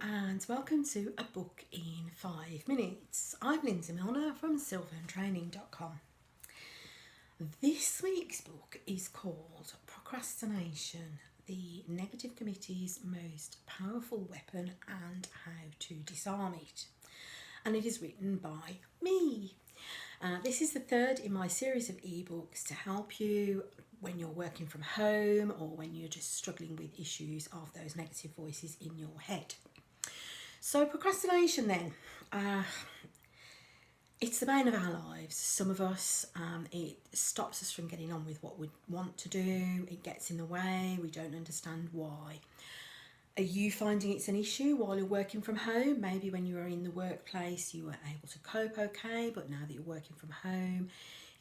and welcome to A Book in 5 Minutes. I'm Lindsay Milner from silverandtraining.com. This week's book is called Procrastination, the Negative Committee's Most Powerful Weapon and How to Disarm It. And it is written by me. This is the third in my series of ebooks to help you when you're working from home or when you're just struggling with issues of those negative voices in your head. So procrastination then, it's the bane of our lives. Some of us, it stops us from getting on with what we want to do. It gets in the way. We don't understand why. Are you finding it's an issue while you're working from home? Maybe when you were in the workplace you were able to cope okay, but now that you're working from home,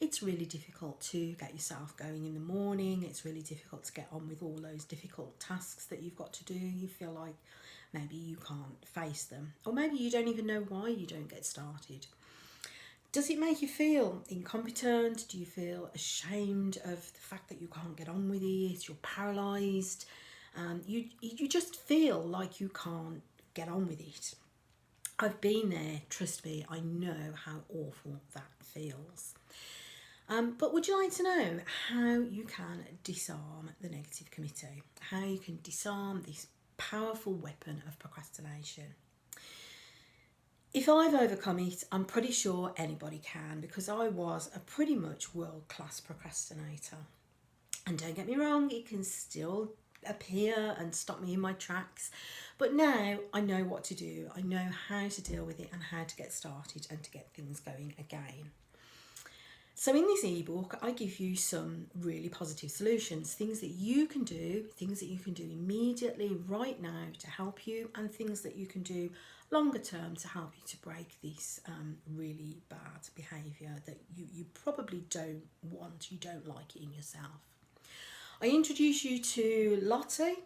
it's really difficult to get yourself going in the morning. It's really difficult to get on with all those difficult tasks that you've got to do. You feel like maybe you can't face them, or maybe you don't even know why you don't get started. Does it make you feel incompetent? Do you feel ashamed of the fact that you can't get on with it? You're paralysed. You just feel like you can't get on with it. I've been there, trust me, I know how awful that feels. But would you like to know how you can disarm the negative committee? How you can disarm this powerful weapon of procrastination? If I've overcome it, I'm pretty sure anybody can, because I was a pretty much world-class procrastinator. And don't get me wrong, it can still appear and stop me in my tracks, but now I know what to do. I know how to deal with it and how to get started and to get things going again. So in this ebook, I give you some really positive solutions, things that you can do immediately right now to help you, and things that you can do longer term to help you to break this really bad behaviour that you probably don't want, you don't like it in yourself. I introduce you to Lottie,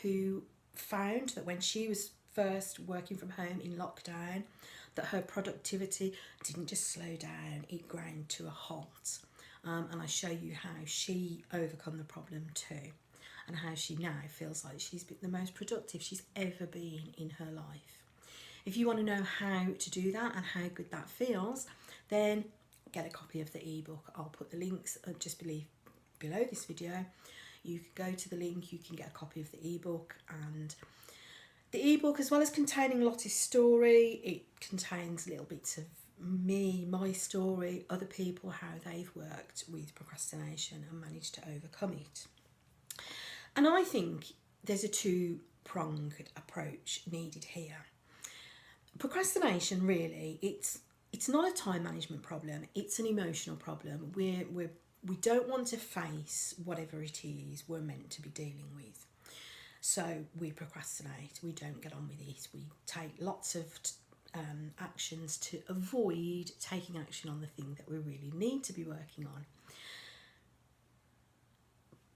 who found that when she was first working from home in lockdown, that her productivity didn't just slow down, it ground to a halt. And I show you how she overcome the problem too, and how she now feels like she's been the most productive she's ever been in her life. If you want to know how to do that and how good that feels, then get a copy of the ebook. I'll put the links just below this video. You can go to the link, you can get a copy of the ebook. And the ebook, as well as containing Lottie's story, it contains little bits of me, my story, other people, how they've worked with procrastination and managed to overcome it. And I think there's a two-pronged approach needed here. Procrastination, really, it's not a time management problem, it's an emotional problem. We don't want to face whatever it is we're meant to be dealing with. So we procrastinate, we don't get on with it, we take lots of actions to avoid taking action on the thing that we really need to be working on.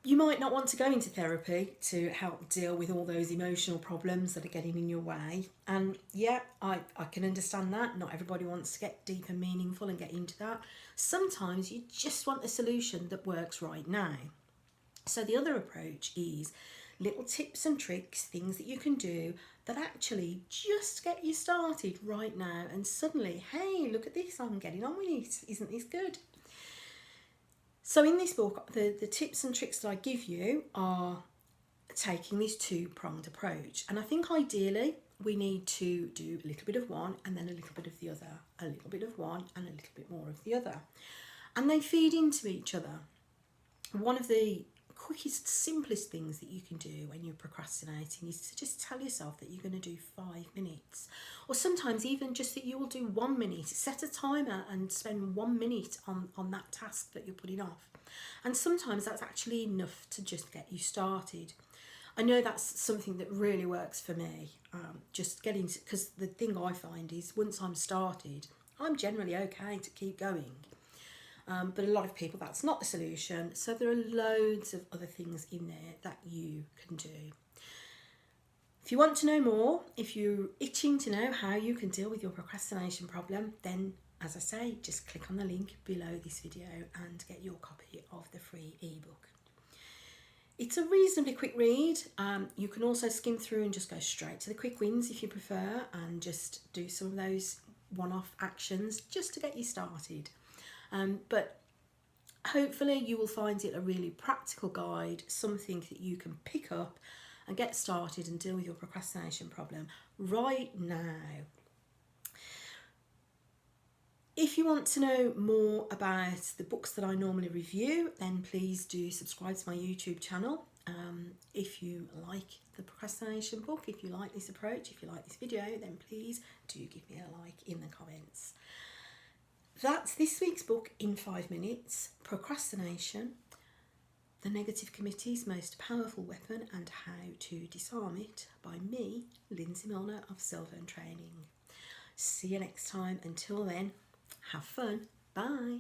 You might not want to go into therapy to help deal with all those emotional problems that are getting in your way. And yeah, I can understand that. Not everybody wants to get deep and meaningful and get into that. Sometimes you just want a solution that works right now. So the other approach is little tips and tricks, things that you can do that actually just get you started right now. And suddenly, hey, look at this, I'm getting on with it. Isn't this good? So in this book, the tips and tricks that I give you are taking this two-pronged approach. And I think ideally we need to do a little bit of one and then a little bit of the other, a little bit of one and a little bit more of the other. And they feed into each other. One of the quickest, simplest things that you can do when you're procrastinating is to just tell yourself that you're going to do 5 minutes, or sometimes even just that you will do 1 minute. Set a timer and spend 1 minute on that task that you're putting off, and sometimes that's actually enough to just get you started. I know that's something that really works for me, just getting, because the thing I find is once I'm started, I'm generally okay to keep going. But a lot of people, that's not the solution. So there are loads of other things in there that you can do. If you want to know more, if you're itching to know how you can deal with your procrastination problem, then, as I say, just click on the link below this video and get your copy of the free ebook. It's a reasonably quick read. You can also skim through and just go straight to the quick wins if you prefer, and just do some of those one-off actions just to get you started. But hopefully you will find it a really practical guide, something that you can pick up and get started and deal with your procrastination problem right now. If you want to know more about the books that I normally review, then please do subscribe to my YouTube channel. If you like the procrastination book, if you like this approach, if you like this video, then please do give me a like in the comments. That's this week's book in 5 minutes, Procrastination, the Negative Committee's Most Powerful Weapon and How to Disarm It, by me, Lindsay Milner of Silvern Training. See you next time. Until then, have fun. Bye.